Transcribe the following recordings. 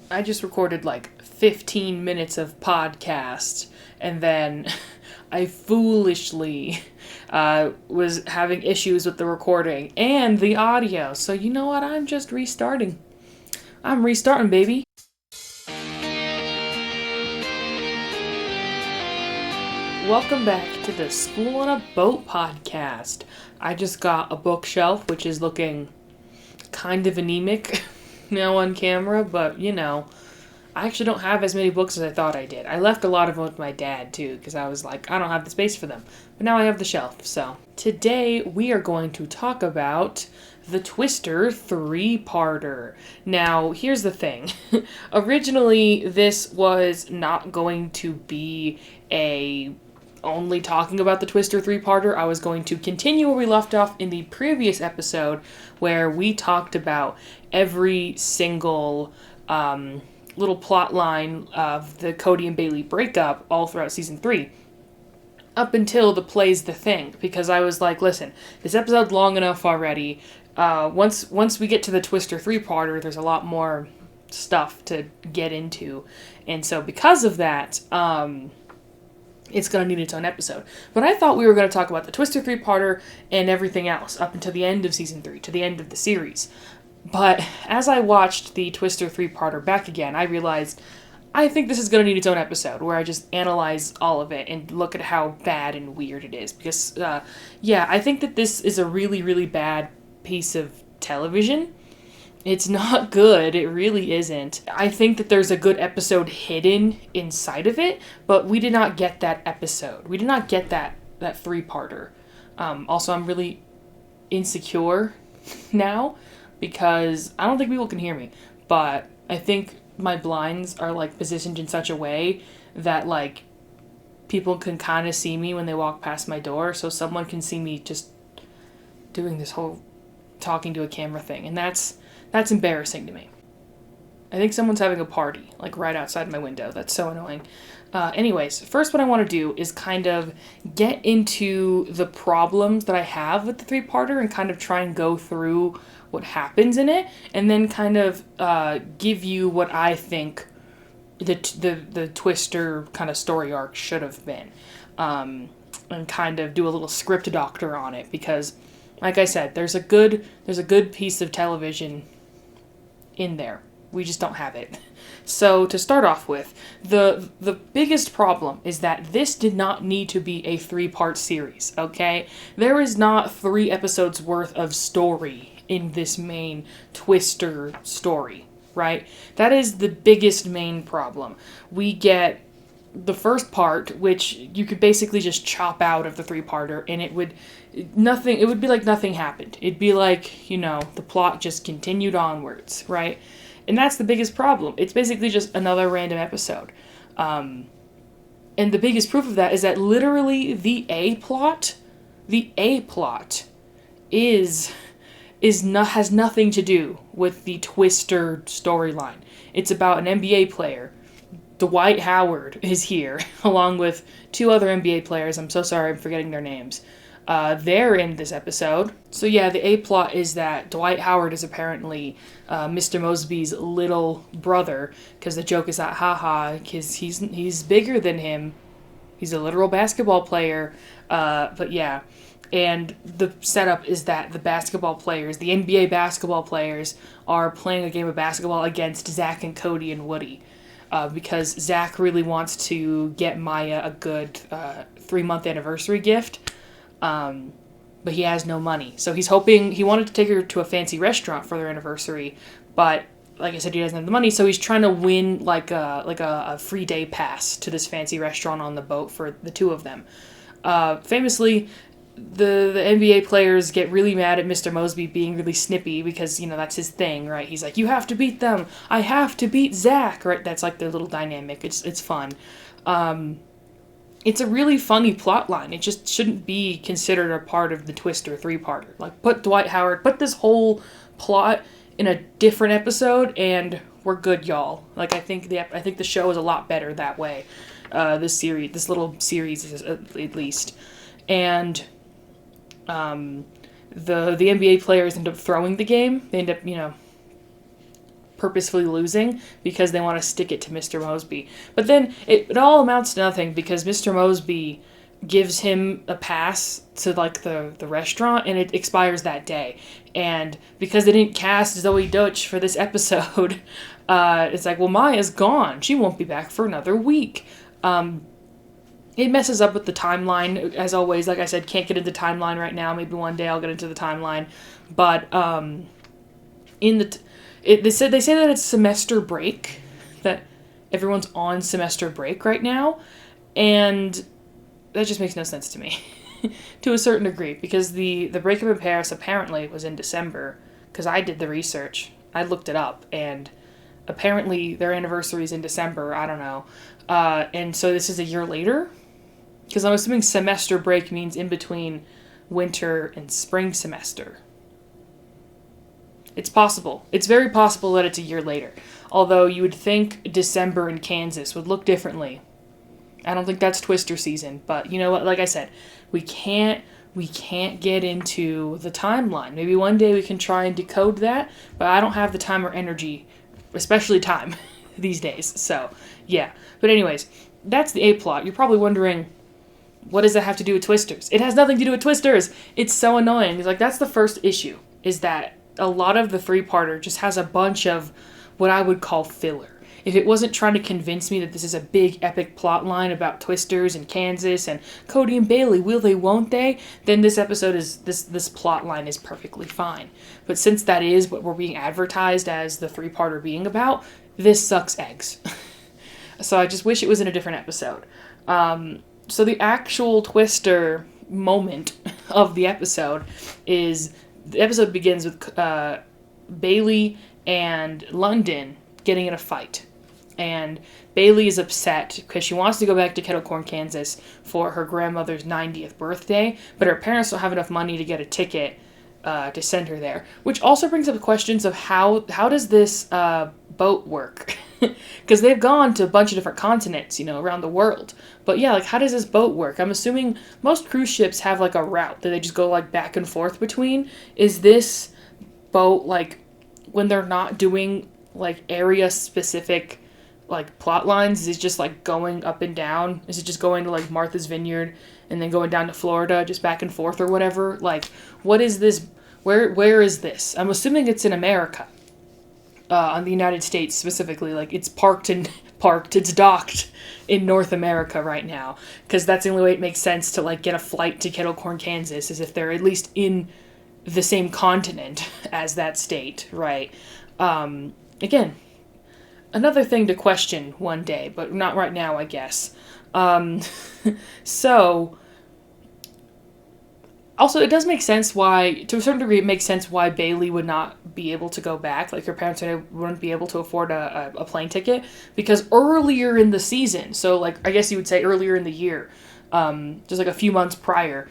I just recorded like 15 minutes of podcast, and then I foolishly was having issues with the recording and the audio. So you know what? I'm just restarting. I'm restarting, baby. Welcome back to the School on a Boat podcast. I just got a bookshelf, which is looking kind of anemic now on camera, but you know, I actually don't have as many books as I thought I did. I left a lot of them with my dad too, because I was like, I don't have the space for them. But now I have the shelf. So today we are going to talk about the Twister 3-parter. Now, here's the thing. Originally, this was not going to be only talking about the Twister 3-parter. I was going to continue where we left off in the previous episode, where we talked about every single little plot line of the Cody and Bailey breakup all throughout season 3. Up until the Play's the Thing, because I was like, listen, this episode's long enough already. Once we get to the Twister 3-parter, there's a lot more stuff to get into. And so because of that, it's going to need its own episode. But I thought we were going to talk about the Twister 3-parter and everything else up until the end of season 3, to the end of the series. But as I watched the Twister 3-parter back again, I realized I think this is going to need its own episode where I just analyze all of it and look at how bad and weird it is. Because, I think that this is a really, really bad piece of television. It's not good. It really isn't. I think that there's a good episode hidden inside of it, but we did not get that episode. We did not get that 3-parter. Also, I'm really insecure now because I don't think people can hear me, but I think my blinds are like positioned in such a way that like people can kind of see me when they walk past my door, so someone can see me just doing this whole talking to a camera thing, and that's embarrassing to me. I think someone's having a party, like right outside my window. That's so annoying. Anyways, first what I want to do is kind of get into the problems that I have with the 3-parter and kind of try and go through what happens in it, and then kind of give you what I think the Twister kind of story arc should have been, and kind of do a little script doctor on it, because like I said, there's a good piece of television in there. We just don't have it. So to start off with, the biggest problem is that this did not need to be a 3-part series, okay? There is not 3 episodes worth of story in this main Twister story, right? That is the biggest main problem. We get the first part, which you could basically just chop out of the 3-parter, and it would be like nothing happened. It'd be like, you know, the plot just continued onwards, right? And that's the biggest problem. It's basically just another random episode. And the biggest proof of that is that literally the A plot has nothing to do with the Twister storyline. It's about an NBA player. Dwight Howard is here, along with 2 other NBA players. I'm so sorry, I'm forgetting their names. They're in this episode. So yeah, the A-plot is that Dwight Howard is apparently Mr. Mosby's little brother, because the joke is that, haha, because he's bigger than him. He's a literal basketball player. But yeah, and the setup is that the NBA basketball players, are playing a game of basketball against Zach and Cody and Woody. Because Zach really wants to get Maya a good 3-month anniversary gift, but he has no money. So he wanted to take her to a fancy restaurant for their anniversary, but like I said, he doesn't have the money, so he's trying to win like a free day pass to this fancy restaurant on the boat for the 2 of them. Famously, the NBA players get really mad at Mr. Mosby being really snippy because, you know, that's his thing, right? He's like, you have to beat them. I have to beat Zach, right? That's like their little dynamic. It's fun. It's a really funny plot line. It just shouldn't be considered a part of the Twister 3-parter. Like, put this whole plot in a different episode and we're good, y'all. Like, I think the show is a lot better that way. This little series is at least. And the NBA players end up throwing the game. They end up, you know, purposefully losing because they want to stick it to Mr. Mosby. But then it all amounts to nothing because Mr. Mosby gives him a pass to like the restaurant and it expires that day. And because they didn't cast Zoe Deutch for this episode, it's like, well, Maya's gone. She won't be back for another week. It messes up with the timeline, as always. Like I said, can't get into timeline right now. Maybe one day I'll get into the timeline. But they say that it's semester break, that everyone's on semester break right now, and that just makes no sense to me, to a certain degree, because the breakup in Paris apparently was in December, because I did the research. I looked it up, and apparently their anniversary is in December. I don't know. And so this is a year later? Because I'm assuming semester break means in between winter and spring semester. It's possible. It's very possible that it's a year later. Although you would think December in Kansas would look differently. I don't think that's Twister season. But you know what? Like I said, we can't get into the timeline. Maybe one day we can try and decode that. But I don't have the time or energy, especially time, these days. So, yeah. But anyways, that's the A-plot. You're probably wondering, what does that have to do with Twisters? It has nothing to do with Twisters. It's so annoying. It's like, that's the first issue, is that a lot of the three-parter just has a bunch of what I would call filler. If it wasn't trying to convince me that this is a big epic plot line about Twisters and Kansas and Cody and Bailey, will they, won't they, then this episode is, this plot line is perfectly fine. But since that is what we're being advertised as the three-parter being about, this sucks eggs. So I just wish it was in a different episode. So the actual Twister moment of the episode is, the episode begins with Bailey and London getting in a fight. And Bailey is upset because she wants to go back to Kettle Corn, Kansas for her grandmother's 90th birthday, but her parents don't have enough money to get a ticket to send her there. Which also brings up questions of how does this boat work? Because they've gone to a bunch of different continents, around the world. But yeah, like, how does this boat work? I'm assuming most cruise ships have, like, a route that they just go, like, back and forth between. Is this boat, like, when they're not doing, like, area-specific, like, plot lines, is it just, like, going up and down? Is it just going to, like, Martha's Vineyard and then going down to Florida, just back and forth or whatever? Like, what is this? Where is this? I'm assuming it's in America. On the United States specifically, like, it's it's docked in North America right now, because that's the only way it makes sense to, like, get a flight to Kettle Corn, Kansas, is if they're at least in the same continent as that state, right? Again, another thing to question one day, but not right now, I guess. So, also, it does make sense why, to a certain degree, it makes sense why Bailey would not be able to go back. Like, her parents wouldn't be able to afford a plane ticket. Because earlier in the season, so, like, I guess you would say earlier in the year, just like a few months prior,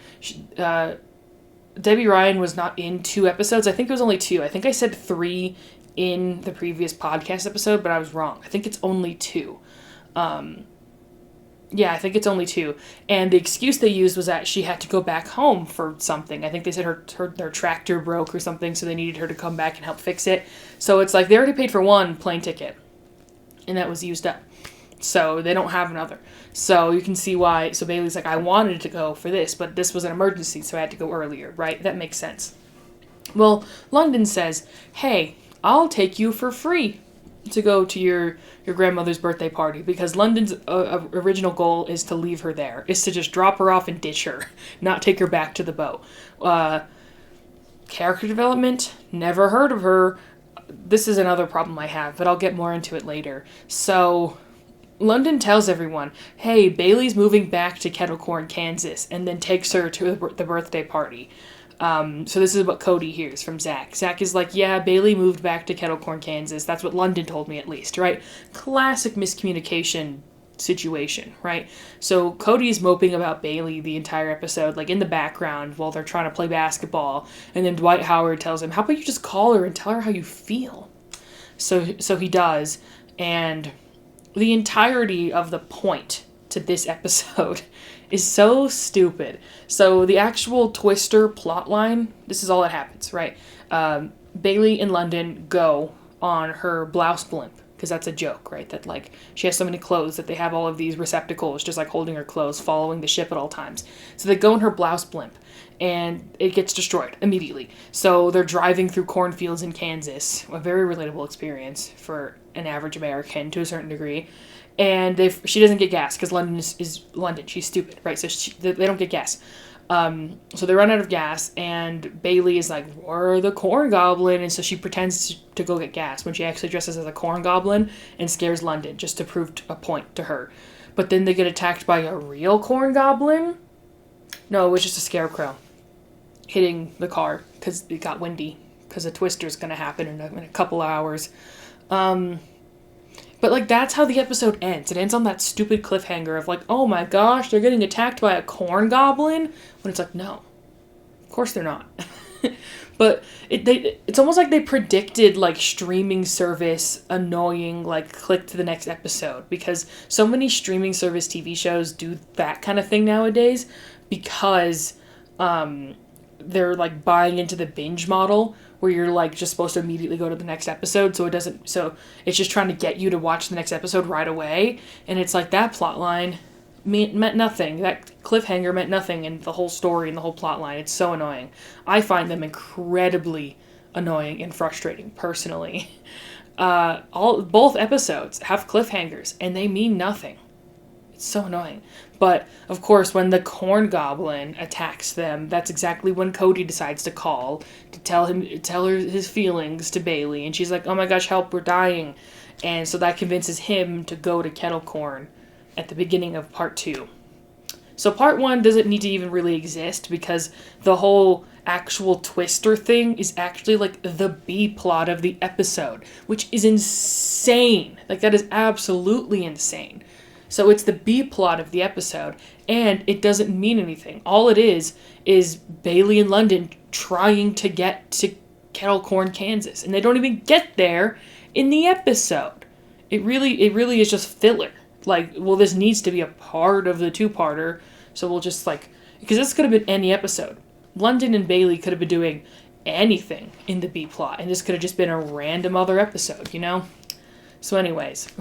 Debbie Ryan was not in 2 episodes. I think it was only 2. I think I said 3 in the previous podcast episode, but I was wrong. I think it's only 2. Yeah, I think it's only 2. And the excuse they used was that she had to go back home for something. I think they said their tractor broke or something, so they needed her to come back and help fix it. So it's like they already paid for 1 plane ticket, and that was used up. So they don't have another. So you can see why. So Bailey's like, I wanted to go for this, but this was an emergency, so I had to go earlier, right? That makes sense. Well, London says, hey, I'll take you for free to go to your grandmother's birthday party, because London's original goal is to leave her there, is to just drop her off and ditch her, not take her back to the boat. Character development, never heard of her. This is another problem I have, but I'll get more into it later. So, London tells everyone, hey, Bailey's moving back to Kettle Corn, Kansas, and then takes her to the birthday party. So this is what Cody hears from Zach. Zach is like, yeah, Bailey moved back to Kettle Corn, Kansas. That's what London told me, at least, right? Classic miscommunication situation, right? So Cody's moping about Bailey the entire episode, like in the background while they're trying to play basketball. And then Dwight Howard tells him, how about you just call her and tell her how you feel? So he does. And the entirety of the point to this episode is so stupid. So the actual Twister plotline, this is all that happens, right? Bailey and London go on her blouse blimp, because that's a joke, right? That, like, she has so many clothes that they have all of these receptacles just, like, holding her clothes, following the ship at all times. So they go in her blouse blimp, and it gets destroyed immediately. So they're driving through cornfields in Kansas, a very relatable experience for an average American to a certain degree. And she doesn't get gas, because London is London. She's stupid, right? So they don't get gas. So they run out of gas, and Bailey is like, "We're the corn goblin," and so she pretends to go get gas when she actually dresses as a corn goblin and scares London just to prove a point to her. But then they get attacked by a real corn goblin. No, it was just a scarecrow hitting the car because it got windy, because a twister's going to happen in a couple of hours. But, like, that's how the episode ends. It ends on that stupid cliffhanger of, like, oh my gosh, they're getting attacked by a corn goblin? When it's like, no. Of course they're not. But it's almost like they predicted, like, streaming service annoying, like, click to the next episode. Because so many streaming service TV shows do that kind of thing nowadays. Because they're, like, buying into the binge model, where you're, like, just supposed to immediately go to the next episode, so it's just trying to get you to watch the next episode right away, and it's like, that plot line meant nothing. That cliffhanger meant nothing in the whole story and the whole plot line. It's so annoying. I find them incredibly annoying and frustrating, personally. Both episodes have cliffhangers, and they mean nothing. It's so annoying. But, of course, when the corn goblin attacks them, that's exactly when Cody decides to call to tell her his feelings to Bailey. And she's like, oh my gosh, help, we're dying. And so that convinces him to go to Kettle Corn at the beginning of part 2. So part 1 doesn't need to even really exist, because the whole actual twister thing is actually, like, the B plot of the episode, which is insane. Like, that is absolutely insane. So it's the B plot of the episode, and it doesn't mean anything. All it is Bailey and London trying to get to Kettle Corn, Kansas, and they don't even get there in the episode. It really is just filler. Like, well, this needs to be a part of the 2-parter, so we'll just, like, because this could have been any episode. London and Bailey could have been doing anything in the B plot, and this could have just been a random other episode, you know? So anyways,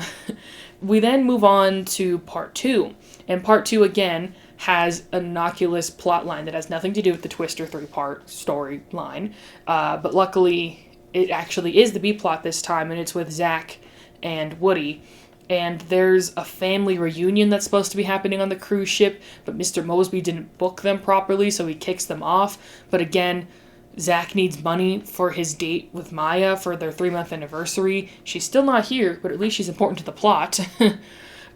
we then move on to part 2. And part 2, again, has an innocuous plot line that has nothing to do with the Twister 3-part storyline. But luckily, it actually is the B-plot this time, and it's with Zach and Woody. And there's a family reunion that's supposed to be happening on the cruise ship, but Mr. Mosby didn't book them properly, so he kicks them off. But again, Zach needs money for his date with Maya for their 3-month anniversary. She's still not here, but at least she's important to the plot.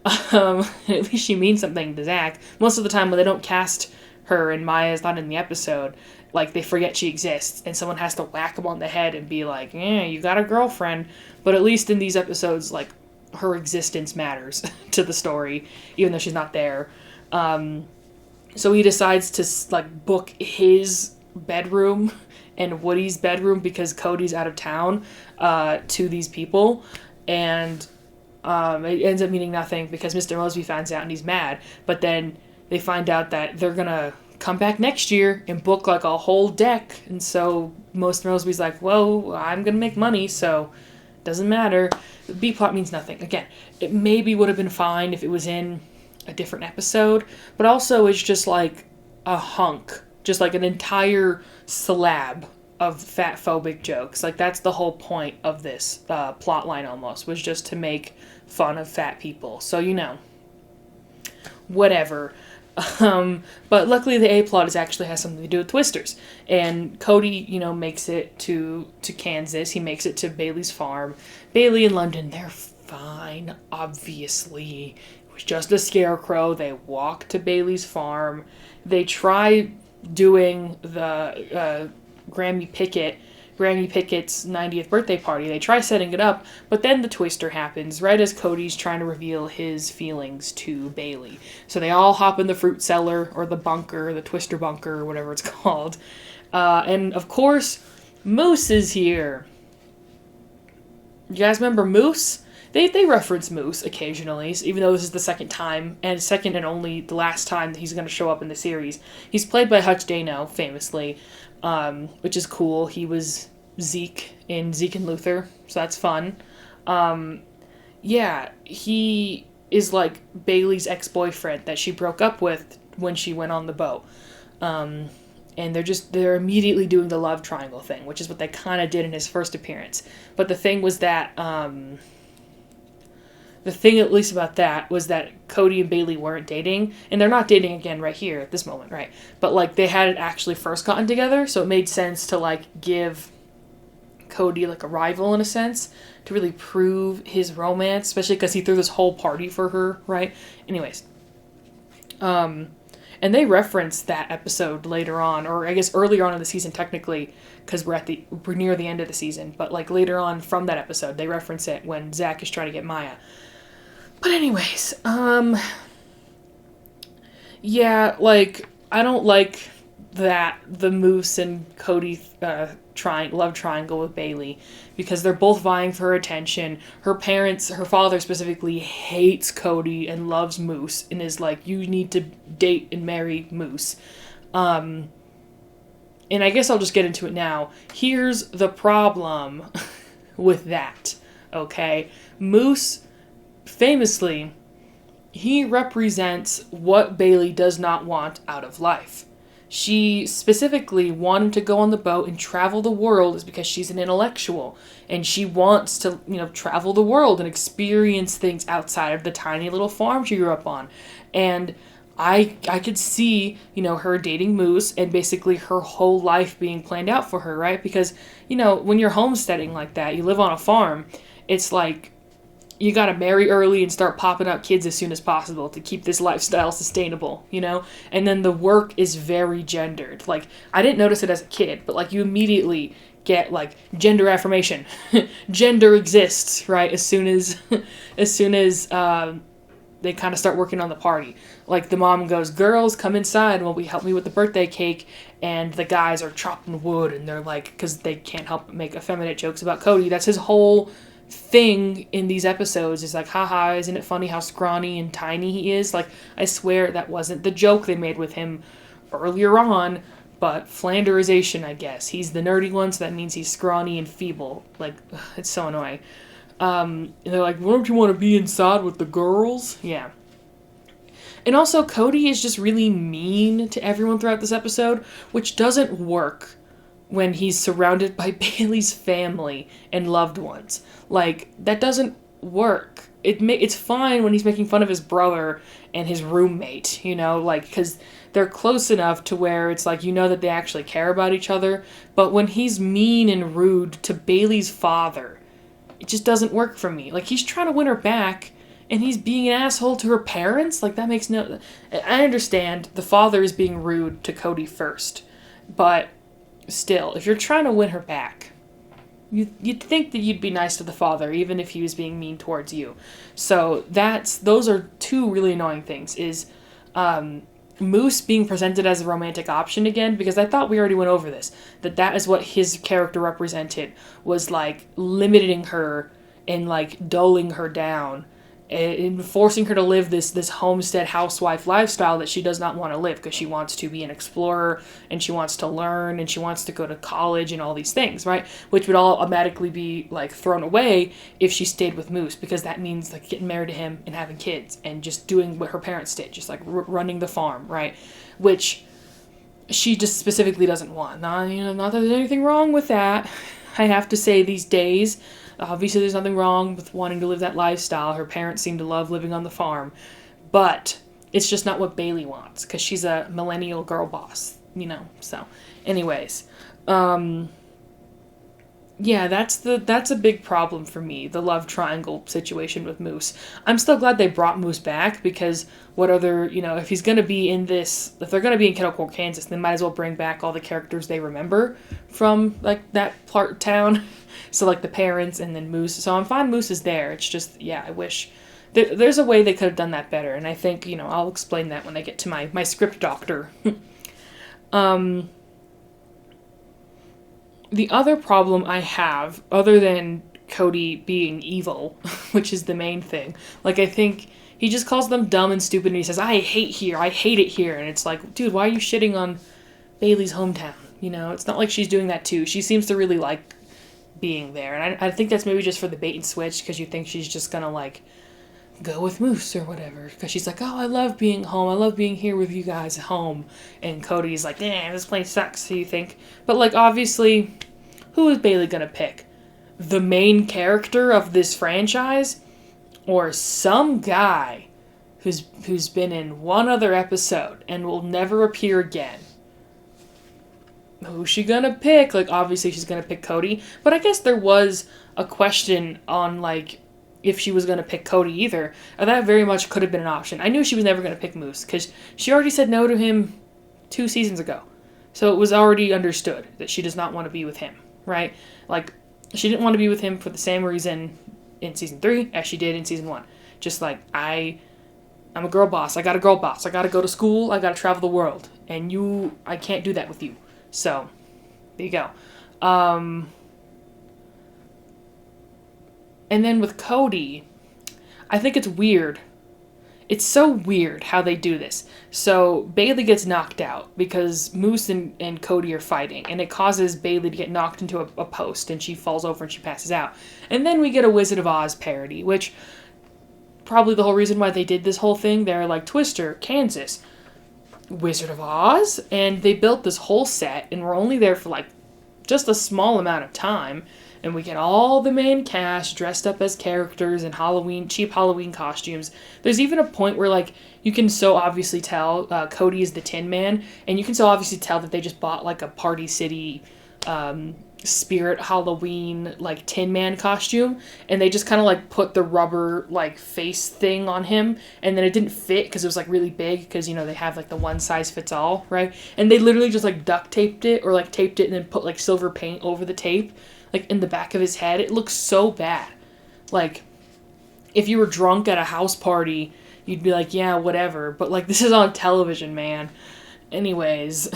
At least she means something to Zach. Most of the time when they don't cast her and Maya's not in the episode, like, they forget she exists, and someone has to whack them on the head and be like, yeah, you got a girlfriend. But at least in these episodes, like, her existence matters to the story, even though she's not there. So he decides to, like, book his bedroom and Woody's bedroom, because Cody's out of town, to these people, and it ends up meaning nothing because Mr. Mosby finds out and he's mad. But then they find out that they're gonna come back next year and book, like, a whole deck, and so Mr. Mosby's like, well, I'm gonna make money, so doesn't matter. The B plot means nothing. Again, it maybe would have been fine if it was in a different episode, but also it's just like a hunk, just like an entire slab of fat phobic jokes. Like, that's the whole point of this plot line almost, was just to make fun of fat people. So, you know, whatever. But luckily the A plot actually has something to do with twisters. And Cody, you know, makes it to Kansas. He makes it to Bailey's farm. Bailey and London, they're fine, obviously. It was just a scarecrow. They walk to Bailey's farm. They try doing the Grammy Pickett's 90th birthday party. They try setting it up, but then the twister happens right as Cody's trying to reveal his feelings to Bailey. So they all hop in the fruit cellar, or the bunker, the twister bunker, or whatever it's called. And of course, Moose is here. You guys remember Moose? They reference Moose occasionally, even though this is the second and only the last time that he's going to show up in the series. He's played by Hutch Dano, famously, which is cool. He was Zeke in Zeke and Luther, so that's fun. Yeah, he is like Bailey's ex-boyfriend that she broke up with when she went on the boat. And they're immediately doing the love triangle thing, which is what they kind of did in his first appearance. But the thing was that, the thing at least about that was that Cody and Bailey weren't dating, and they're not dating again right here at this moment, right? But like they hadn't actually first gotten together, so it made sense to like give Cody like a rival in a sense to really prove his romance, especially because he threw this whole party for her, right? Anyways, and they reference that episode later on, or I guess earlier on in the season technically, because we're near the end of the season. But like later on from that episode, they reference it when Zach is trying to get Maya. But anyways, yeah, like I don't like that the Moose and Cody love triangle with Bailey, because they're both vying for her attention. Her father specifically hates Cody and loves Moose and is like, you need to date and marry Moose. And I guess I'll just get into it now. Here's the problem with that, okay? Moose, famously, he represents what Bailey does not want out of life. She specifically wanted to go on the boat and travel the world is because she's an intellectual and she wants to, travel the world and experience things outside of the tiny little farm she grew up on. And I could see, her dating Moose and basically her whole life being planned out for her, right? Because, when you're homesteading like that, you live on a farm, it's like you gotta marry early and start popping out kids as soon as possible to keep this lifestyle sustainable, And then the work is very gendered. Like, I didn't notice it as a kid, but, like, you immediately get, like, gender affirmation. Gender exists, right? As soon as they kind of start working on the party. Like, the mom goes, girls, come inside while we help me with the birthday cake. And the guys are chopping wood, and they're like, because they can't help but make effeminate jokes about Cody. That's his whole thing in these episodes is like, haha, isn't it funny how scrawny and tiny he is? Like, I swear that wasn't the joke they made with him earlier on, but Flanderization, I guess. He's the nerdy one, so that means he's scrawny and feeble. Like, ugh, it's so annoying. And they're like, why don't you want to be inside with the girls? Yeah. And also, Cody is just really mean to everyone throughout this episode, which doesn't work when he's surrounded by Bailey's family and loved ones. Like, that doesn't work. It's fine when he's making fun of his brother and his roommate, because they're close enough to where it's like, that they actually care about each other. But when he's mean and rude to Bailey's father, it just doesn't work for me. Like, he's trying to win her back, and he's being an asshole to her parents? Like, that makes no... I understand the father is being rude to Cody first, but still, if you're trying to win her back, you'd think that you'd be nice to the father, even if he was being mean towards you. So those are two really annoying things, is Moose being presented as a romantic option again, because I thought we already went over this, that is what his character represented, was like limiting her and like dulling her down and forcing her to live this homestead housewife lifestyle that she does not want to live, because she wants to be an explorer and she wants to learn and she wants to go to college and all these things, right? Which would all automatically be like thrown away if she stayed with Moose, because that means like getting married to him and having kids and just doing what her parents did, just like running the farm, right? Which she just specifically doesn't want. Not that there's anything wrong with that. I have to say, these days, obviously there's nothing wrong with wanting to live that lifestyle. Her parents seem to love living on the farm. But it's just not what Bailey wants, because she's a millennial girl boss, So, anyways. Yeah, that's a big problem for me, the love triangle situation with Moose. I'm still glad they brought Moose back, because what other, if he's going to be in this, if they're going to be in Kettle Court, Kansas, they might as well bring back all the characters they remember from, like, that part of town. So, like, the parents and then Moose. So I'm fine Moose is there. It's just, yeah, I wish... There's a way they could have done that better, and I think, I'll explain that when I get to my script doctor. The other problem I have, other than Cody being evil, which is the main thing, like, I think he just calls them dumb and stupid, and he says, I hate it here, and it's like, dude, why are you shitting on Bailey's hometown? It's not like she's doing that too. She seems to really like being there. And I think that's maybe just for the bait and switch, because you think she's just gonna, like, go with Moose or whatever. Because she's like, oh, I love being home. I love being here with you guys at home. And Cody's like, this place sucks, so you think. But, like, obviously, who is Bailey gonna pick? The main character of this franchise? Or some guy who's been in one other episode and will never appear again? Who's she gonna pick? Like, obviously she's gonna pick Cody, but I guess there was a question on, like, if she was gonna pick Cody either, and that very much could have been an option. I knew she was never gonna pick Moose, because she already said no to him 2 seasons ago, so it was already understood that she does not want to be with him, right? Like, she didn't want to be with him for the same reason in season 3 as she did in season 1. Just like, I'm a girl boss, I got a girl boss, I gotta go to school, I gotta travel the world, and I can't do that with you. So, there you go. And then with Cody, I think it's weird. It's so weird how they do this. So, Bailey gets knocked out because Moose and Cody are fighting, and it causes Bailey to get knocked into a post, and she falls over and she passes out. And then we get a Wizard of Oz parody, which probably the whole reason why they did this whole thing. They're like, Twister, Kansas, Wizard of Oz, and they built this whole set, and we're only there for like just a small amount of time, and we get all the main cast dressed up as characters in cheap Halloween costumes. There's even a point where, like, you can so obviously tell Cody is the Tin Man, and you can so obviously tell that they just bought like a Party City Spirit Halloween, like, Tin Man costume, and they just kind of like put the rubber like face thing on him, and then it didn't fit because it was like really big, because, you know, they have like the one size fits all, right? And they literally just like duct taped it, or like taped it and then put like silver paint over the tape, like in the back of his head. It looks so bad. Like, if you were drunk at a house party, you'd be like, yeah, whatever, but like, this is on television, man. Anyways,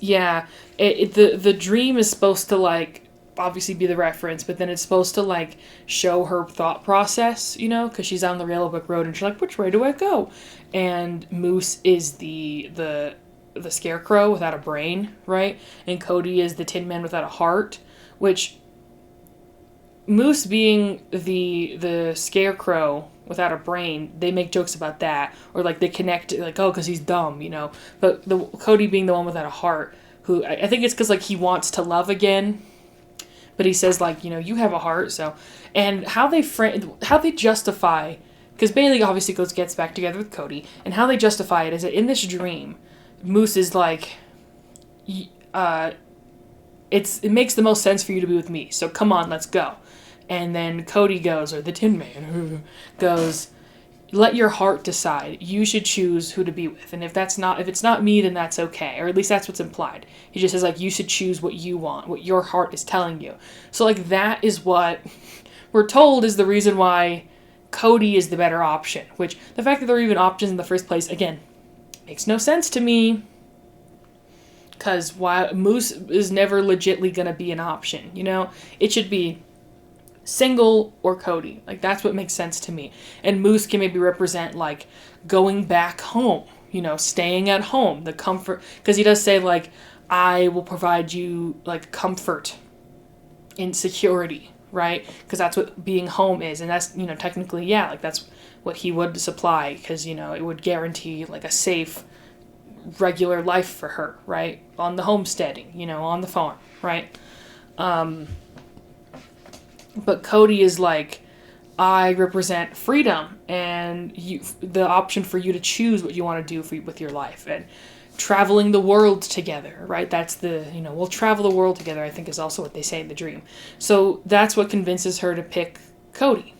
yeah, the dream is supposed to, like, obviously be the reference, but then it's supposed to, like, show her thought process, you know, because she's on the Railroad Road, and she's like, which way do I go? And Moose is the scarecrow without a brain, right? And Cody is the Tin Man without a heart, which, Moose being the scarecrow without a brain, they make jokes about that, or like they connect, like, oh, because he's dumb, you know. But Cody being the one without a heart, who I think it's because, like, he wants to love again, but he says, like, you know, you have a heart. So, and how they justify, because Bailey obviously gets back together with Cody, and how they justify it is that in this dream, Moose is like, it makes the most sense for you to be with me, so come on, let's go. And then Cody goes, or the Tin Man goes, let your heart decide. You should choose who to be with. And if it's not me, then that's okay. Or at least that's what's implied. He just says, like, you should choose what you want, what your heart is telling you. So, like, that is what we're told is the reason why Cody is the better option. Which, the fact that there are even options in the first place, again, makes no sense to me. Because why Moose is never legitly going to be an option, you know? It should be single or Cody. Like, that's what makes sense to me. And Moose can maybe represent, like, going back home, you know, staying at home, the comfort. Because he does say, like, I will provide you, like, comfort and security, right? Because that's what being home is. And that's, you know, technically, yeah, like, that's what he would supply. Because, you know, it would guarantee, like, a safe, regular life for her, right? On the homesteading, you know, on the farm, right? But Cody is like, I represent freedom and the option for you to choose what you want to do with your life, and traveling the world together, right? That's we'll travel the world together, I think, is also what they say in the dream. So that's what convinces her to pick Cody.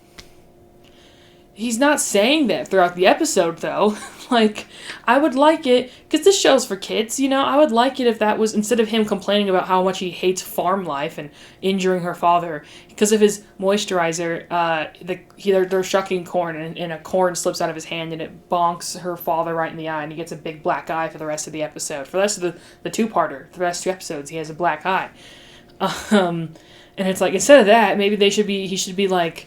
He's not saying that throughout the episode, though. Like, I would like it, because this show's for kids, you know, I would like it if that was, instead of him complaining about how much he hates farm life and injuring her father, because of his moisturizer, they're shucking corn, and a corn slips out of his hand, and it bonks her father right in the eye, and he gets a big black eye for the rest of the episode. For the rest of the two-parter, for the rest 2 episodes, he has a black eye. And it's like, instead of that, maybe he should be, like,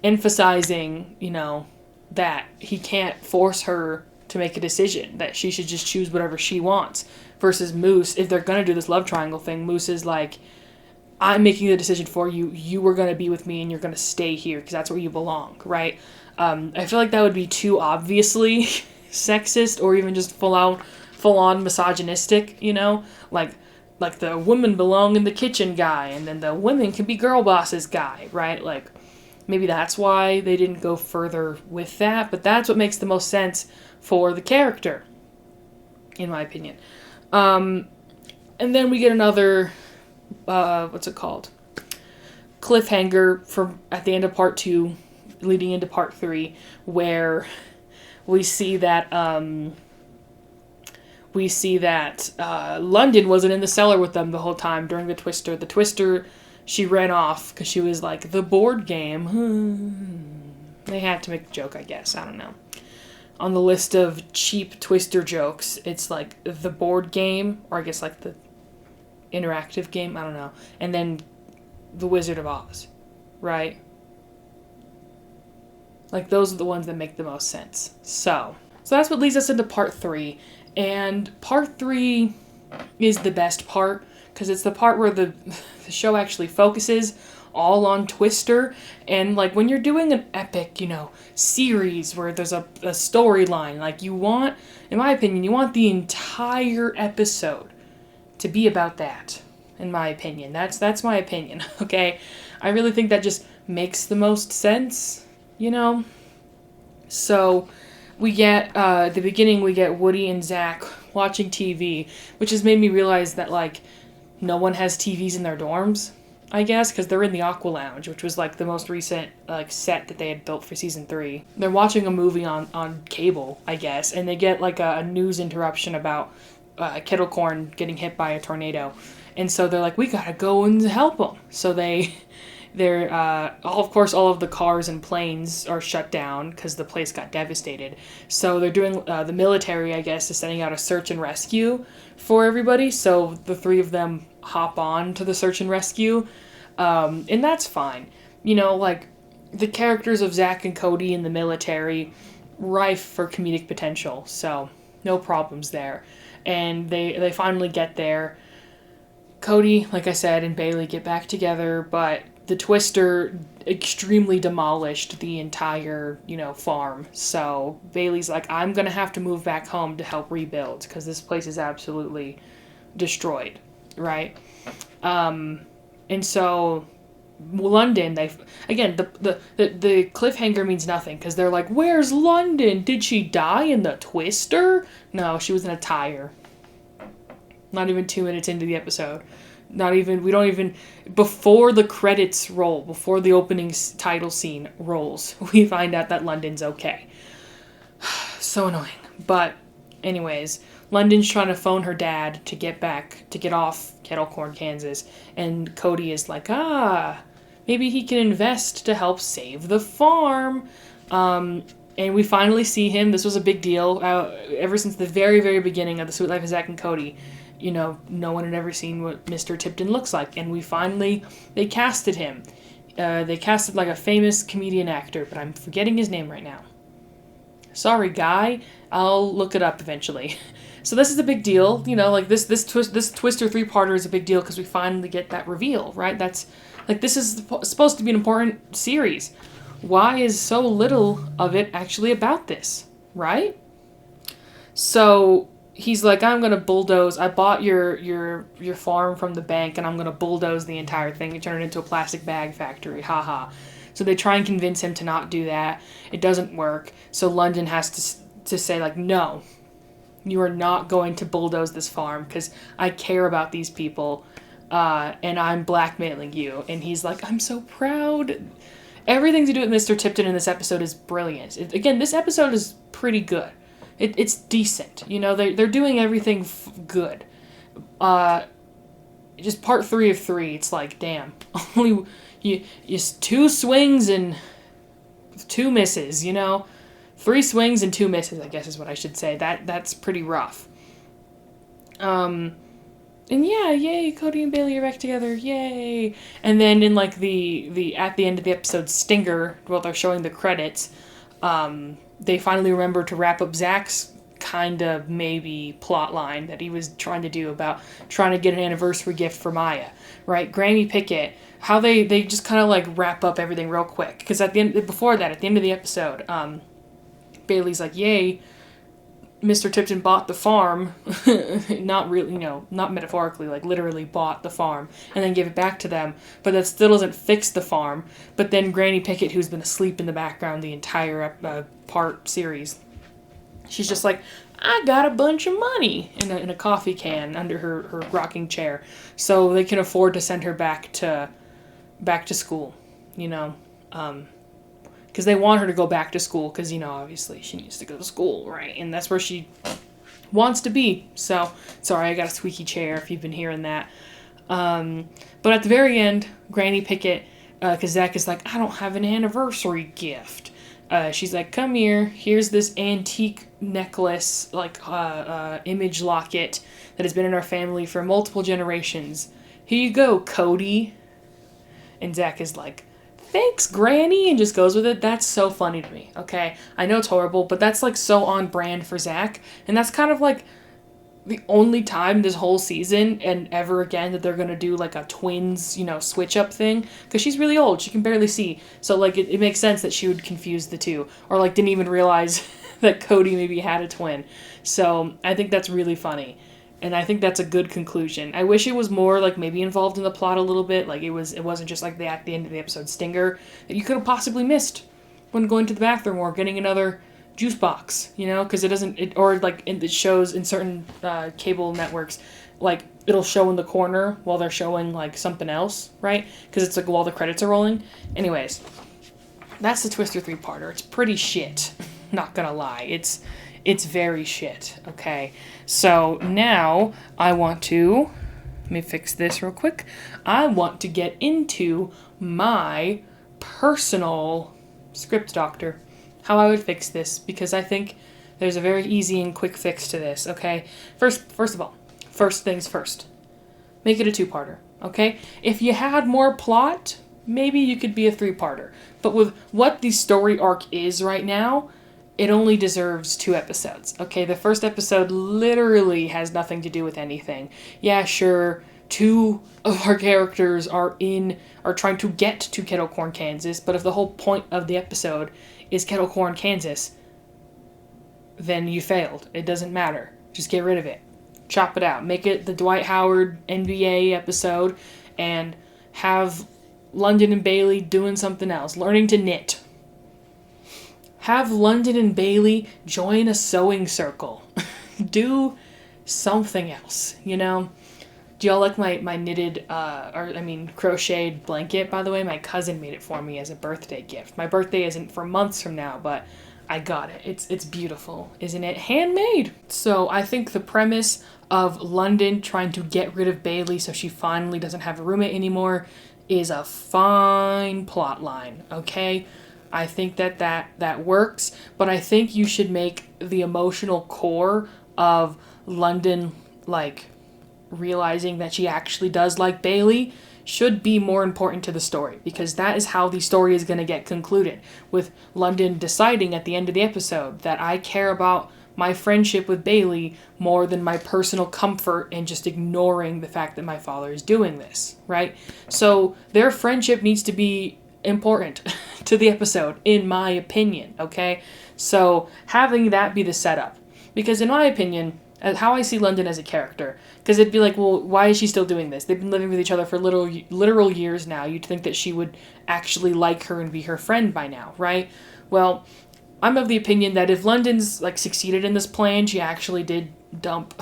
emphasizing, you know, that he can't force her to make a decision, that she should just choose whatever she wants. versus Moose, if they're going to do this love triangle thing, Moose is like, I'm making the decision for you. You were going to be with me and you're going to stay here because that's where you belong, right? I feel like that would be too obviously sexist or even just full on misogynistic, you know? Like the women belong in the kitchen guy, and then the women can be girl bosses guy, right? Like, maybe that's why they didn't go further with that, but that's what makes the most sense for the character, in my opinion. And then we get another, what's it called? Cliffhanger from at the end of part 2, leading into part 3, where we see that London wasn't in the cellar with them the whole time during the Twister. The Twister, she ran off because she was like, the board game. They had to make a joke, I guess. I don't know. On the list of cheap Twister jokes, it's like the board game, or I guess like the interactive game, I don't know. And then the Wizard of Oz, right? Like, those are the ones that make the most sense. So that's what leads us into part 3. And part 3 is the best part, because it's the part where the show actually focuses all on Twister. And, like, when you're doing an epic, series where there's a storyline, like, you want, in my opinion, you want the entire episode to be about that, in my opinion. That's my opinion, okay? I really think that just makes the most sense, So we get, at the beginning, we get Woody and Zach watching TV, which has made me realize that, like, no one has TVs in their dorms, I guess, because they're in the Aqua Lounge, which was, like, the most recent, like, set that they had built for season 3. They're watching a movie on cable, I guess, and they get, like, a news interruption about kettle corn getting hit by a tornado. And so they're like, we gotta go and help them. So they're all of the cars and planes are shut down because the place got devastated. So they're doing, the military, I guess, is sending out a search and rescue for everybody. So the 3 of them hop on to the search and rescue. And that's fine. Like, the characters of Zach and Cody in the military, rife for comedic potential. So no problems there. And they finally get there. Cody, like I said, and Bailey get back together, but the Twister extremely demolished the entire, farm. So Bailey's like, I'm going to have to move back home to help rebuild because this place is absolutely destroyed, right? And so London, the cliffhanger means nothing because they're like, where's London? Did she die in the Twister? No, she was in a tire. Not even 2 minutes into the episode. Before the credits roll, before the opening title scene rolls, we find out that London's okay. So annoying. But anyways, London's trying to phone her dad to get off Kettle Corn, Kansas. And Cody is like, maybe he can invest to help save the farm. And we finally see him. This was a big deal. Ever since the very, very beginning of The Sweet Life of Zach and Cody, no one had ever seen what Mr. Tipton looks like. And they casted him. They casted like a famous comedian actor, but I'm forgetting his name right now. Sorry, guy. I'll look it up eventually. So this is a big deal. Like this Twister 3-parter is a big deal because we finally get that reveal, right? That's like, this is supposed to be an important series. Why is so little of it actually about this, right? So he's like, I'm gonna bulldoze. I bought your farm from the bank, and I'm gonna bulldoze the entire thing and turn it into a plastic bag factory. Haha. So they try and convince him to not do that. It doesn't work. So London has to say, like, no, you are not going to bulldoze this farm because I care about these people, and I'm blackmailing you. And he's like, I'm so proud. Everything to do with Mr. Tipton in this episode is brilliant. Again, this episode is pretty good. It's decent. They're doing everything good. Just part 3 of 3, it's like, damn. Only you 2 swings and 2 misses, 3 swings and 2 misses, I guess is what I should say. That's pretty rough. And yeah, yay, Cody and Bailey are back together, yay. And then in like the at the end of the episode stinger, while they're showing the credits, they finally remember to wrap up Zach's kind of maybe plot line that he was trying to do about trying to get an anniversary gift for Maya, right? Granny Pickett, how they just kind of like wrap up everything real quick. Because at the end of the episode, Bailey's like, yay, Mr. Tipton bought the farm, not really, not metaphorically, like literally bought the farm, and then give it back to them, but that still doesn't fix the farm. But then Granny Pickett, who's been asleep in the background the entire part series, she's just like, I got a bunch of money in a coffee can under her rocking chair, so they can afford to send her back to school, because they want her to go back to school, because, obviously she needs to go to school, right? And that's where she wants to be. So, sorry, I got a squeaky chair if you've been hearing that. But at the very end, Granny Pickett, because Zach is like, I don't have an anniversary gift. She's like, come here, here's this antique necklace, like, image locket that has been in our family for multiple generations. Here you go, Cody. And Zach is like, thanks, Granny, and just goes with it. That's so funny to me, okay? I know it's horrible, but that's, like, so on brand for Zach, and that's kind of, like, the only time this whole season and ever again that they're gonna do, like, a twins, switch-up thing, because she's really old. She can barely see, so, like, it makes sense that she would confuse the two, or, like, didn't even realize that Cody maybe had a twin. So, I think that's really funny. And I think that's a good conclusion. I wish it was more, like, maybe involved in the plot a little bit. Like, it wasn't just, like, at the end of the episode stinger that you could have possibly missed when going to the bathroom or getting another juice box, because it shows in certain cable networks, like, it'll show in the corner while they're showing, like, something else, right? Because it's, like, while the credits are rolling. Anyways, that's the Twister 3-parter. It's pretty shit, not gonna lie. It's very shit, okay? So now let me fix this real quick. I want to get into my personal script doctor, how I would fix this, because I think there's a very easy and quick fix to this, okay? First of all, first things first, make it a 2-parter, okay? If you had more plot, maybe you could be a 3-parter. But with what the story arc is right now, it only deserves 2 episodes, okay? The first episode literally has nothing to do with anything. Yeah, sure, 2 of our characters are trying to get to Kettle Corn, Kansas, but if the whole point of the episode is Kettle Corn, Kansas, then you failed. It doesn't matter. Just get rid of it. Chop it out. Make it the Dwight Howard NBA episode, and have London and Bailey doing something else, learning to knit. Have London and Bailey join a sewing circle. Do something else, Do y'all like my knitted, crocheted blanket, by the way? My cousin made it for me as a birthday gift. My birthday isn't for months from now, but I got it. It's beautiful, isn't it? Handmade! So I think the premise of London trying to get rid of Bailey so she finally doesn't have a roommate anymore is a fine plot line, okay? I think that works, but I think you should make the emotional core of London, like, realizing that she actually does like Bailey should be more important to the story, because that is how the story is going to get concluded, with London deciding at the end of the episode that I care about my friendship with Bailey more than my personal comfort and just ignoring the fact that my father is doing this, right? So their friendship needs to be important to the episode, in my opinion, okay? So having that be the setup, because in my opinion, how I see London as a character, because it'd be like, well, why is she still doing this? They've been living with each other for literal years now. You'd think that she would actually like her and be her friend by now, right? Well, I'm of the opinion that if London's, like, succeeded in this plan, she actually did dump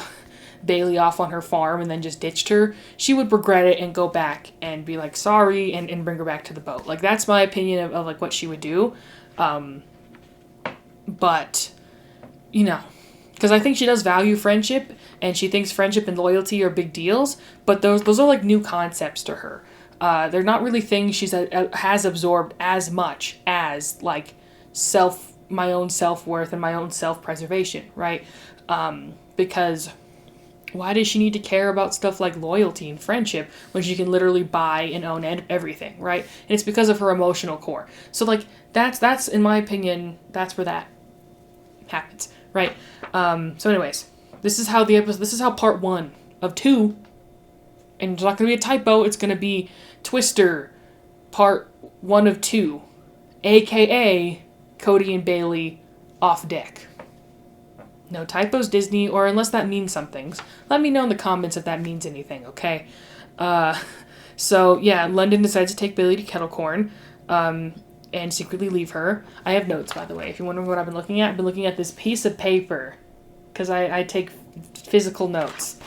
Bailey off on her farm and then just ditched her, she would regret it and go back and be like, sorry, and bring her back to the boat. Like, that's my opinion of like, what she would do. But, because I think she does value friendship, and she thinks friendship and loyalty are big deals, but those are, like, new concepts to her. They're not really things she has absorbed as much as, like, my own self-worth and my own self-preservation, right? Because why does she need to care about stuff like loyalty and friendship when she can literally buy and own everything, right? And it's because of her emotional core. So, like, that's in my opinion, that's where that happens. right? So anyways, this is how part 1 of 2, and it's not going to be a typo, it's going to be Twister part 1 of 2, aka Cody and Bailey off deck. No typos, Disney, or unless that means something. Let me know in the comments if that means anything, okay? So, yeah, London decides to take Bailey to Kettlecorn, and secretly leave her. I have notes, by the way, if you wonder what I've been looking at. I've been looking at this piece of paper, because I take physical notes.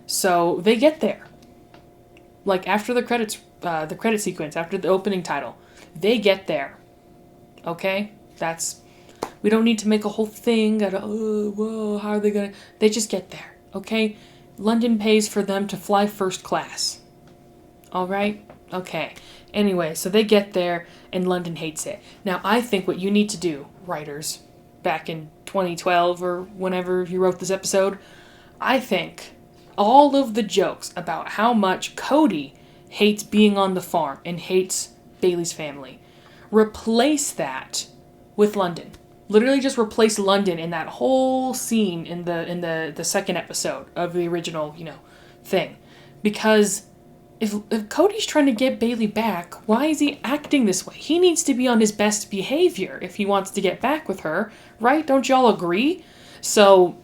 So, they get there. Like, after the credit sequence, after the opening title, they get there. Okay? We don't need to make a whole thing out of, oh, whoa, how are they gonna... They just get there, okay? London pays for them to fly first class. Alright? Okay. Anyway, so they get there, and London hates it. Now, I think what you need to do, writers, back in 2012 or whenever you wrote this episode, I think all of the jokes about how much Cody hates being on the farm and hates Bailey's family, replace that with London. Literally just replace London in that whole scene in the second episode of the original, thing. Because if Cody's trying to get Bailey back, why is he acting this way? He needs to be on his best behavior if he wants to get back with her, right? Don't y'all agree? So,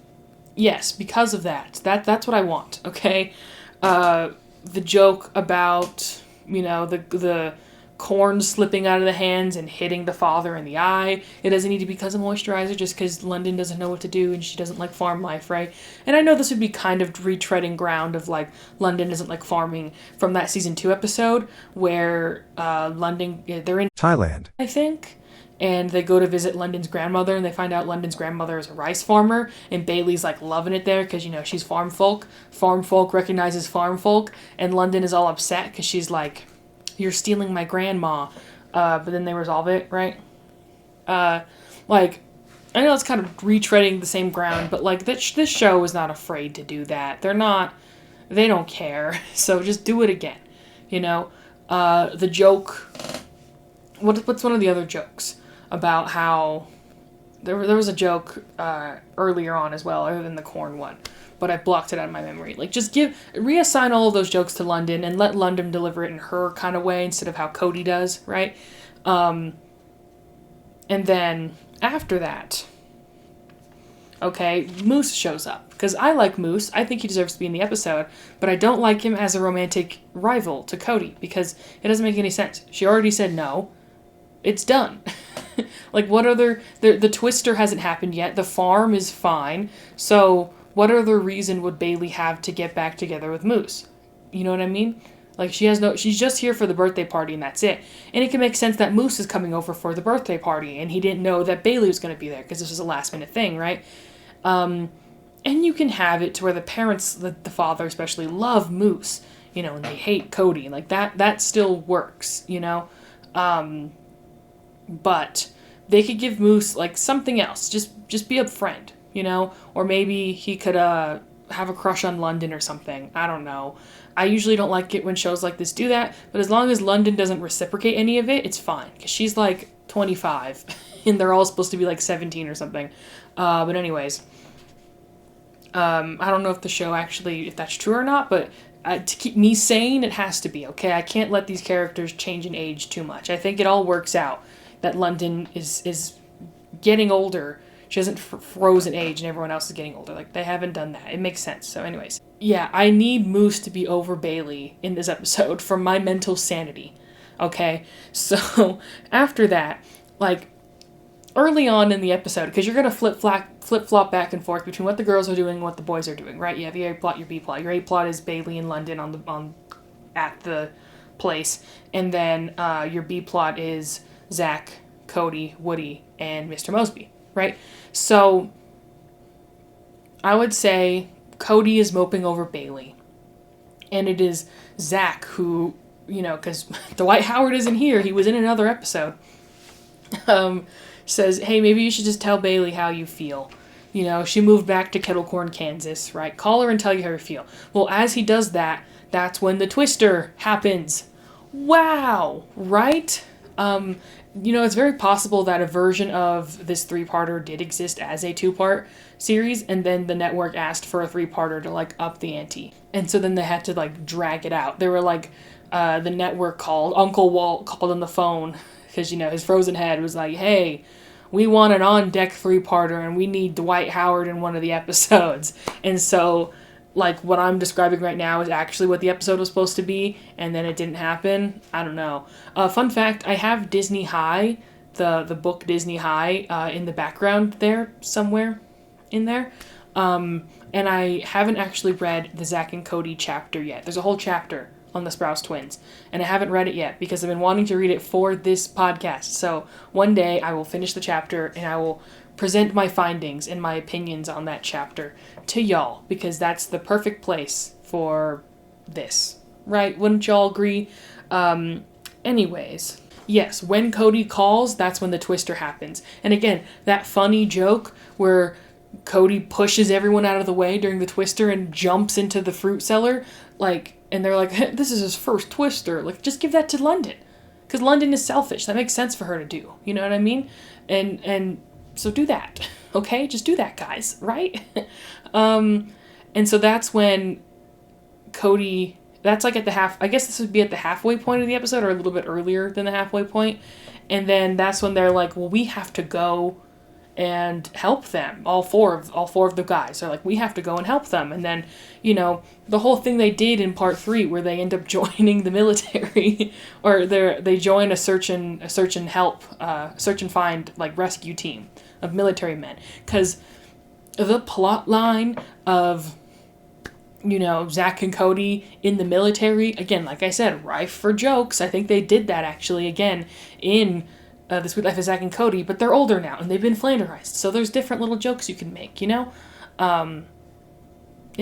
yes, because of that. That's what I want, okay? The joke about, the corn slipping out of the hands and hitting the father in the eye. It doesn't need to be because of moisturizer, just because London doesn't know what to do and she doesn't like farm life, right? And I know this would be kind of retreading ground of, like, London doesn't like farming from that season 2 episode where London, they're in Thailand, I think, and they go to visit London's grandmother, and they find out London's grandmother is a rice farmer, and Bailey's, like, loving it there because, she's farm folk. Farm folk recognizes farm folk, and London is all upset because she's like, you're stealing my grandma, but then they resolve it, right? I know it's kind of retreading the same ground, but, like, this show is not afraid to do that. They don't care, so just do it again, the joke, what's one of the other jokes about how, there was a joke, earlier on as well, other than the corn one, but I blocked it out of my memory. Like, just reassign all of those jokes to London and let London deliver it in her kind of way instead of how Cody does, right? And then after that, okay, Moose shows up. Because I like Moose. I think he deserves to be in the episode, but I don't like him as a romantic rival to Cody because it doesn't make any sense. She already said no. It's done. Like, what other... The Twister hasn't happened yet. The farm is fine. So... what other reason would Bailey have to get back together with Moose? You know what I mean? Like, she's just here for the birthday party and that's it. And it can make sense that Moose is coming over for the birthday party and he didn't know that Bailey was going to be there because this was a last minute thing, right? And you can have it to where the parents, the father especially, love Moose, and they hate Cody. Like, that still works, but they could give Moose, like, something else. Just be a friend. Or maybe he could have a crush on London or something. I don't know. I usually don't like it when shows like this do that, but as long as London doesn't reciprocate any of it, it's fine. Because she's like 25, and they're all supposed to be like 17 or something. But anyways, I don't know if the show actually, if that's true or not, but to keep me sane, it has to be, okay? I can't let these characters change in age too much. I think it all works out that London is getting older. She hasn't frozen age and everyone else is getting older. Like, they haven't done that. It makes sense. So anyways. Yeah, I need Moose to be over Bailey in this episode for my mental sanity. Okay? So, after that, like, early on in the episode, because you're going to flip-flop back and forth between what the girls are doing and what the boys are doing, right? You have your A plot, your B plot. Your A plot is Bailey and London at the place. And then your B plot is Zach, Cody, Woody, and Mr. Mosby. Right? So, I would say Cody is moping over Bailey. And it is Zach who, because Dwight Howard isn't here, he was in another episode, says, hey, maybe you should just tell Bailey how you feel. She moved back to Kettlecorn, Kansas, right? Call her and tell you how you feel. Well, as he does that, that's when the Twister happens. Wow! Right? It's very possible that a version of this 3-parter did exist as a 2-part series, and then the network asked for a 3-parter to, like, up the ante. And so then they had to, like, drag it out. They were, like, the network called, Uncle Walt called on the phone, because, his frozen head was like, hey, we want an on-deck 3-parter, and we need Dwight Howard in one of the episodes. And so, like, what I'm describing right now is actually what the episode was supposed to be, and then it didn't happen. I don't know. Fun fact, I have Disney High, the book Disney High, in the background there, somewhere in there. And I haven't actually read the Zack and Cody chapter yet. There's a whole chapter on the Sprouse twins, and I haven't read it yet because I've been wanting to read it for this podcast. So one day I will finish the chapter, and I will present my findings and my opinions on that chapter to y'all, because that's the perfect place for this, right? Wouldn't y'all agree? Anyways, yes, when Cody calls, that's when the twister happens. And again, that funny joke where Cody pushes everyone out of the way during the twister and jumps into the fruit cellar, like, and they're like, hey, this is his first twister. Like, just give that to London. Because London is selfish. That makes sense for her to do. You know what I mean? And so do that. Okay? Just do that, guys. Right? And so that's when Cody, that's like at the I guess this would be at the halfway point of the episode, or a little bit earlier than the halfway point. And then that's when they're like, well, we have to go and help them. All four of the guys are like, we have to go and help them. And then, the whole thing they did in part 3 where they end up joining the military, or they join a search and find, like, rescue team of military men. Because the plot line of, Zack and Cody in the military, again, like I said, rife for jokes. I think they did that actually again in The Sweet Life of Zack and Cody, but they're older now, and they've been Flanderized, so there's different little jokes you can make, It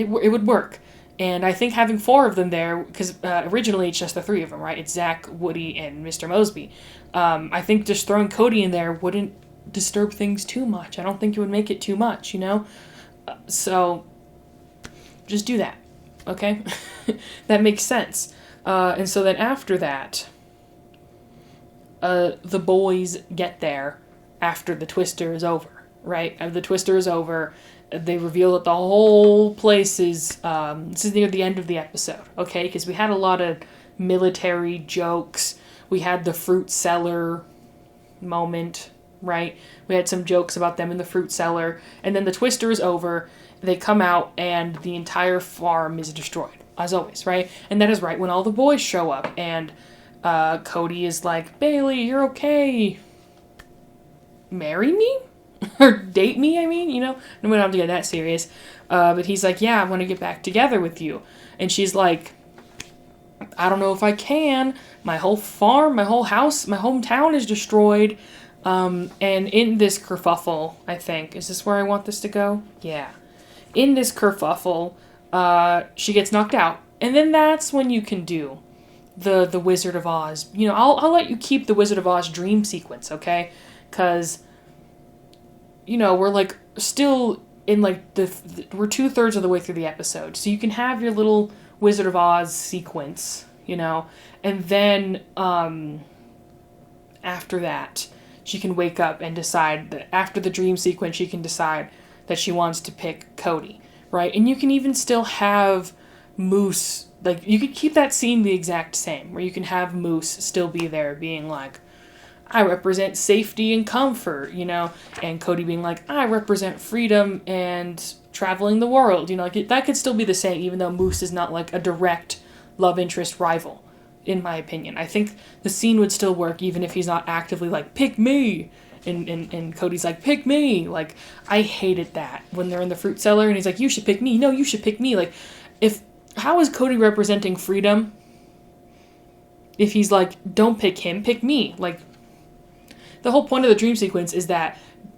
would work. And I think having 4 of them there, because originally it's just the 3 of them, right? It's Zack, Woody, and Mr. Mosby. I think just throwing Cody in there wouldn't disturb things too much. I don't think it would make it too much, So, just do that, okay? That makes sense. And so then after that, the boys get there after the twister is over, right? The twister is over. They reveal that the whole place is, this is near the end of the episode, okay? Because we had a lot of military jokes. We had the fruit cellar moment, right? We had some jokes about them in the fruit cellar. And then the twister is over. They come out, and the entire farm is destroyed, as always, right? And that is right when all the boys show up, and Cody is like, Bailey, you're okay. Marry me? Or date me, I mean, we don't have to get that serious. But he's like, yeah, I want to get back together with you. And she's like, I don't know if I can. My whole farm, my whole house, my hometown is destroyed. And in this kerfuffle, I think, is this where I want this to go? Yeah. In this kerfuffle, she gets knocked out. And then that's when you can do the Wizard of Oz. I'll let you keep the Wizard of Oz dream sequence, okay? Because, we're, like, still in, like, we're 2/3 of the way through the episode. So you can have your little Wizard of Oz sequence, and then, after that, she can wake up and decide that after the dream sequence, she can decide that she wants to pick Cody, right? And you can even still have Moose, like, you could keep that scene the exact same, where you can have Moose still be there being like, I represent safety and comfort, and Cody being like, I represent freedom and traveling the world, like, that could still be the same, even though Moose is not, like, a direct love interest rival, in my opinion. I think the scene would still work even if he's not actively like, pick me, and Cody's like, pick me. Like, I hated that when they're in the fruit cellar and he's like, you should pick me. No, you should pick me. Like, how is Cody representing freedom if he's like, don't pick him, pick me? Like, the whole point of the dream sequence is that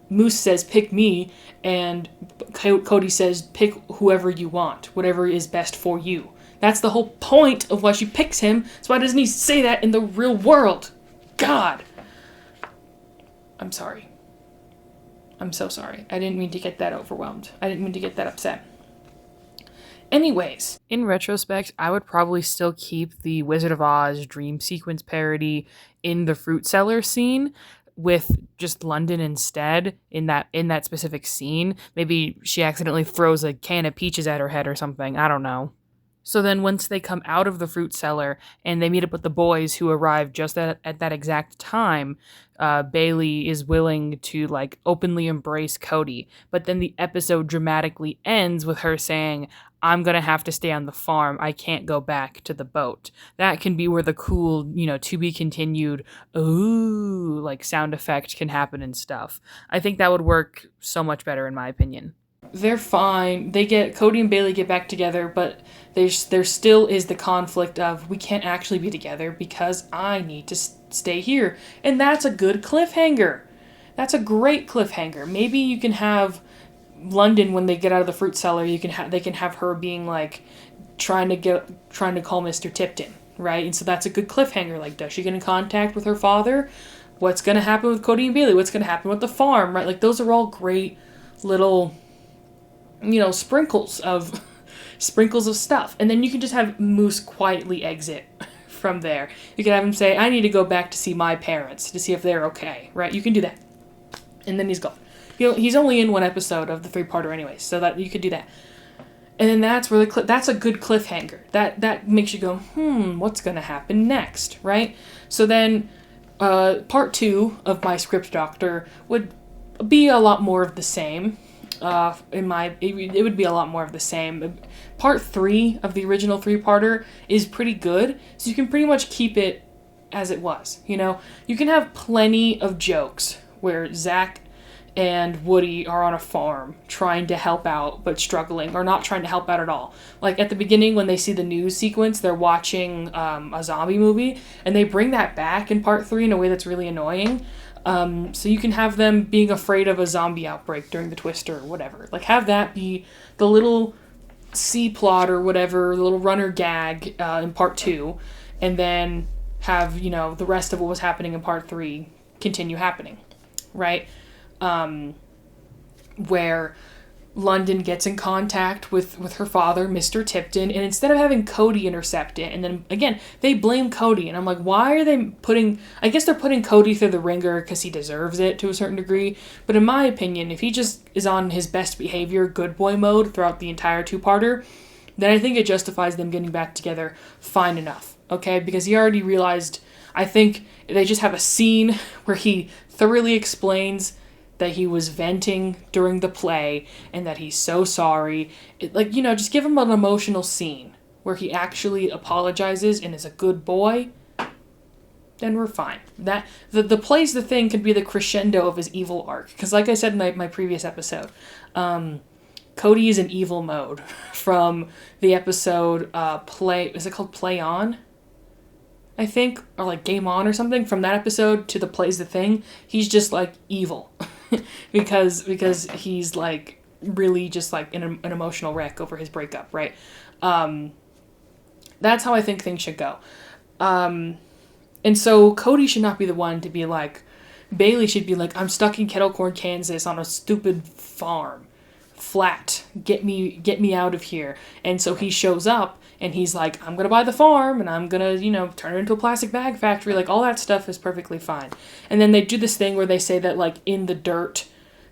Moose says, pick me, and Cody says, pick whoever you want, whatever is best for you. That's the whole point of why she picks him. So why doesn't he say that in the real world? God. I'm sorry. I'm so sorry. I didn't mean to get that overwhelmed. I didn't mean to get that upset. Anyways, in retrospect, I would probably still keep the Wizard of Oz dream sequence parody in the fruit cellar scene with just London instead in that specific scene. Maybe she accidentally throws a can of peaches at her head or something. I don't know. So then once they come out of the fruit cellar and they meet up with the boys who arrive just at that exact time, Bailey is willing to like openly embrace Cody. But then the episode dramatically ends with her saying, I'm going to have to stay on the farm. I can't go back to the boat. That can be where the cool, to be continued, ooh, like sound effect can happen and stuff. I think that would work so much better in my opinion. They're fine. Cody and Bailey get back together, but there still is the conflict of we can't actually be together because I need to stay here. And that's a good cliffhanger. That's a great cliffhanger. Maybe you can have London when they get out of the fruit cellar. They can have her being like trying to call Mr. Tipton, right? And so that's a good cliffhanger. Like, does she get in contact with her father? What's going to happen with Cody and Bailey? What's going to happen with the farm, right? Like, those are all great little sprinkles of stuff. And then you can just have Moose quietly exit from there. You can have him say, I need to go back to see my parents to see if they're okay, right? You can do that. And then he's gone. He's only in one episode of the 3-parter anyway, so that you could do that. And then that's where that's a good cliffhanger. That makes you go, what's going to happen next, right? So then part 2 of my script doctor would be a lot more of the same. It would be a lot more of the same. Part 3 of the original 3-parter is pretty good, so you can pretty much keep it as it was. You can have plenty of jokes where Zach and Woody are on a farm trying to help out but struggling, or not trying to help out at all. Like at the beginning when they see the news sequence, they're watching a zombie movie, and they bring that back in part 3 in a way that's really annoying. So you can have them being afraid of a zombie outbreak during the twister or whatever. Like have that be the little C-plot or whatever, the little runner gag in part 2, and then have, the rest of what was happening in part 3 continue happening, right? Where London gets in contact with her father, Mr. Tipton, and instead of having Cody intercept it, and then, again, they blame Cody, and I'm like, why are they I guess they're putting Cody through the ringer because he deserves it to a certain degree, but in my opinion, if he just is on his best behavior, good boy mode throughout the entire 2-parter, then I think it justifies them getting back together fine enough, okay? Because he already realized, I think they just have a scene where he thoroughly explains that he was venting during the play and that he's so sorry. Just give him an emotional scene where he actually apologizes and is a good boy, then we're fine. That the play's the thing could be the crescendo of his evil arc. Because like I said in my previous episode, Cody is in evil mode from the episode is it called Play On? I think, or like Game On or something. From that episode to the Play's the Thing, he's just like evil. because he's like really just like an emotional wreck over his breakup, right? That's how I think things should go. And so Cody should not be the one to be like, Bailey should be like, I'm stuck in Kettle Corn, Kansas on a stupid farm. Flat. Get me out of here. And so he shows up and he's like, I'm going to buy the farm and I'm going to, turn it into a plastic bag factory. Like all that stuff is perfectly fine. And then they do this thing where they say that like in the dirt,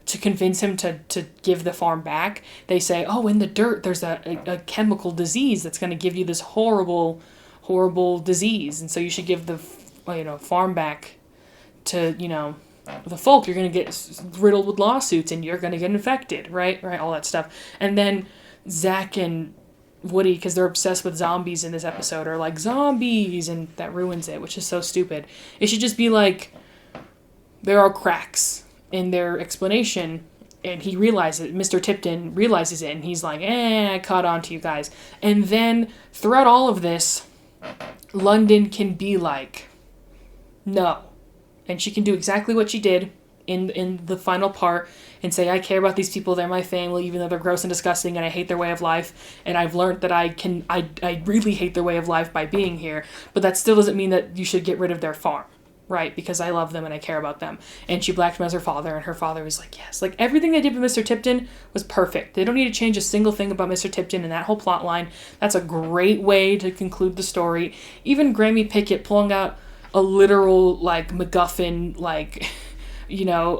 to convince him to give the farm back, they say, oh, in the dirt, there's a chemical disease that's going to give you this horrible, horrible disease. And so you should give the, farm back to, the folk. You're going to get riddled with lawsuits and you're going to get infected, right? Right, all that stuff. And then Zach and Woody, because they're obsessed with zombies in this episode, are like, zombies, and that ruins it, which is so stupid. It should just be like, there are cracks in their explanation, and he realizes it, Mr. Tipton realizes it, and he's like, I caught on to you guys. And then, throughout all of this, London can be like, no. And she can do exactly what she did in the final part and say, I care about these people, they're my family, even though they're gross and disgusting and I hate their way of life, and I've learned that I really hate their way of life by being here, but that still doesn't mean that you should get rid of their farm. right? Because I love them and I care about them. And she blacked him as her father, and her father was like, yes. Like, everything they did with Mr. Tipton was perfect. They don't need to change a single thing about Mr. Tipton and that whole plot line. That's a great way to conclude the story. Even Grammy Pickett pulling out a literal, like, MacGuffin, like, you know,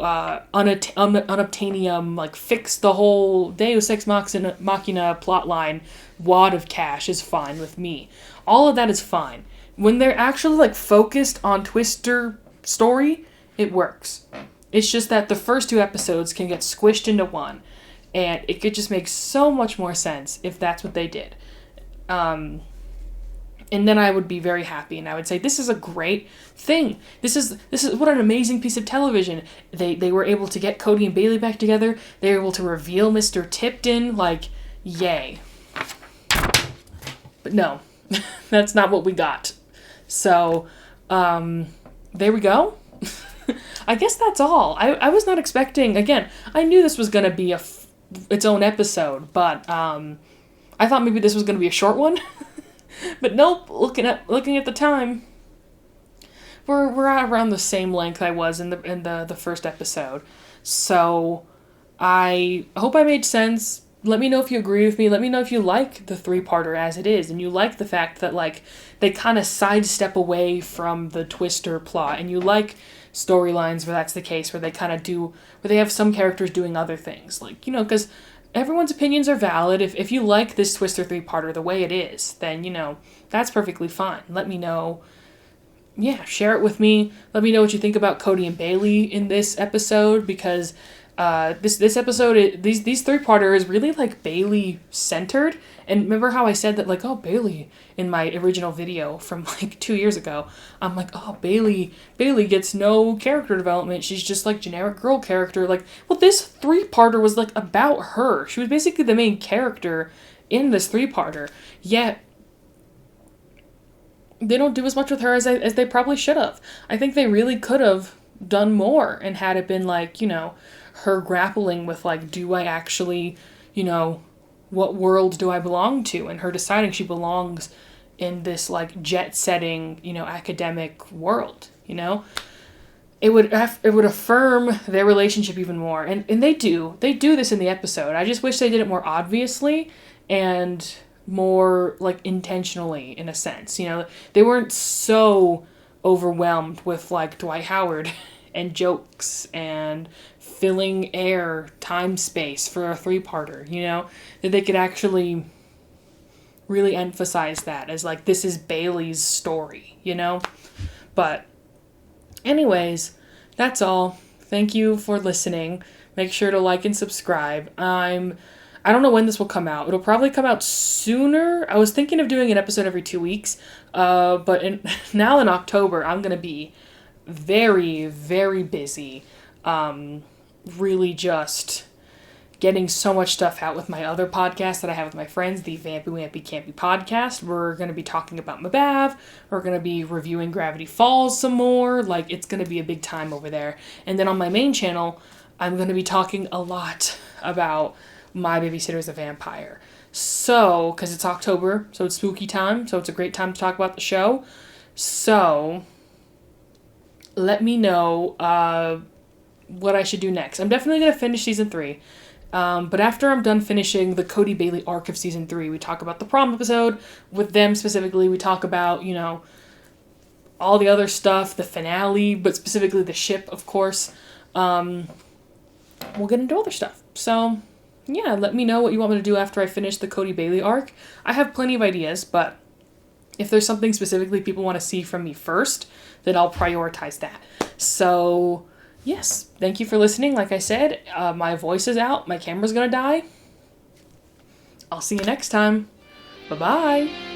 unobtainium, like, fix the whole Deus Ex Machina plot line wad of cash is fine with me. All of that is fine. When they're actually, like, focused on Twister story, it works. It's just that the first 2 episodes can get squished into one, and it could just make so much more sense if that's what they did. And then I would be very happy, and I would say, this is a great thing. This is what an amazing piece of television. They were able to get Cody and Bailey back together. They were able to reveal Mr. Tipton. Like, yay. But no, that's not what we got. So, there we go. I guess that's all. I was not expecting, again, I knew this was going to be its own episode, but I thought maybe this was going to be a short one. But nope, looking at the time, we're around the same length I was in the first episode. So, I hope I made sense. Let me know if you agree with me. Let me know if you like the 3-parter as it is, and you like the fact that, like, they kind of sidestep away from the Twister plot, and you like storylines where that's the case, where they kind of where they have some characters doing other things. Like, you know, because everyone's opinions are valid. If you like this Twister 3-parter the way it is, then, you know, that's perfectly fine. Let me know. Yeah, share it with me. Let me know what you think about Cody and Bailey in this episode, because this episode, these 3-parter is really, like, Bailey centered. And remember how I said that, like, oh, Bailey, in my original video from, like, 2 years ago, I'm like, oh, Bailey gets no character development. She's just, like, generic girl character. Like, well, this 3-parter was, like, about her. She was basically the main character in this 3-parter. Yet they don't do as much with her as they probably should have. I think they really could have done more and had it been, like, you know, her grappling with, like, do I actually, you know, what world do I belong to? And her deciding she belongs in this, like, jet-setting, you know, academic world, you know? It would affirm their relationship even more. And they do this in the episode. I just wish they did it more obviously and more, like, intentionally, in a sense. You know, they weren't so overwhelmed with, like, Dwight Howard and jokes and filling air, time, space for a 3-parter, you know, that they could actually really emphasize that as, like, this is Bailey's story, you know. But anyways, that's all. Thank you for listening. Make sure to like and subscribe. I don't know when this will come out. It'll probably come out sooner. I was thinking of doing an episode every 2 weeks, but now in October, I'm going to be very, very busy. Really just getting so much stuff out with my other podcast that I have with my friends, the Vampy Wampy Campy podcast. We're going to be talking about Mabav. We're going to be reviewing Gravity Falls some more. Like, it's going to be a big time over there. And then on my main channel, I'm going to be talking a lot about My Babysitter's a Vampire. So, because it's October, so it's spooky time, so it's a great time to talk about the show. So, let me know what I should do next. I'm definitely going to finish season 3. But after I'm done finishing the Cody-Bailey arc of season 3, we talk about the prom episode with them specifically. We talk about, you know, all the other stuff, the finale, but specifically the ship, of course. We'll get into other stuff. So, yeah, let me know what you want me to do after I finish the Cody-Bailey arc. I have plenty of ideas, but if there's something specifically people want to see from me first, then I'll prioritize that. So, yes, thank you for listening. Like I said, my voice is out. My camera's gonna die. I'll see you next time. Bye-bye.